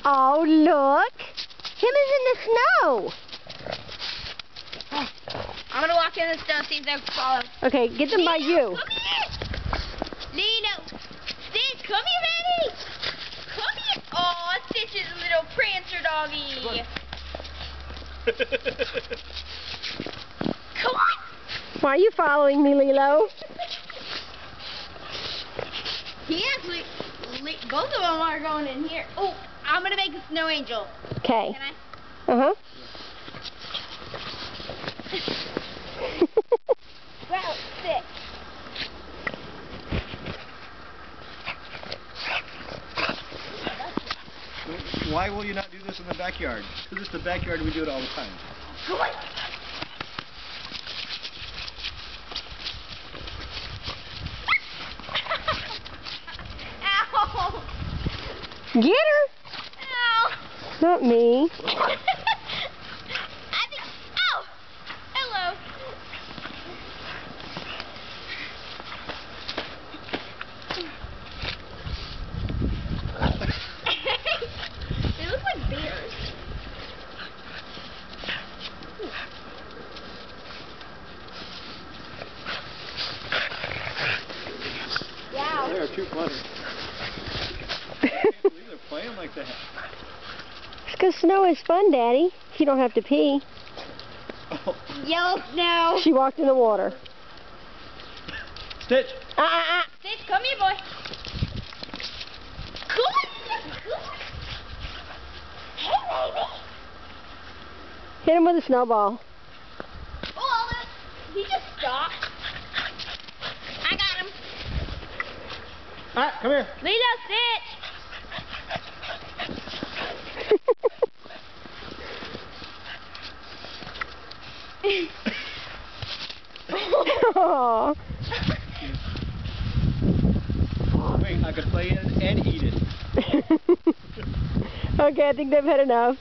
Oh, look. Him is in the snow. I'm gonna walk in the snow, see if they'll follow. Okay, get them by you. Come here! Lilo! Stitch, come here, baby! Come here! Oh, Stitch is a little prancer doggy. Come on! Why are you following me, Lilo? He actually, both of them are going in here. Oh, I'm gonna make a snow angel. Okay. Can I? Uh-huh. Well, sit. Why will you not do this in the backyard? Because it's the backyard, we do it all the time. Come on. Ow! Get her. Ow! Not me. I think. Ow! Hello. They look like bears. Wow. They are too funny. I can't believe they're playing like that. It's because snow is fun, Daddy. You don't have to pee. Oh. Yellow snow. She walked in the water. Stitch! Stitch, come here, boy. Come on. Hey, baby. Hit him with a snowball. Oh, he just stopped. I got him. Alright, come here. Lilo, Stitch. Aw. Wait, I could play it and eat it. Okay, I think they've had enough.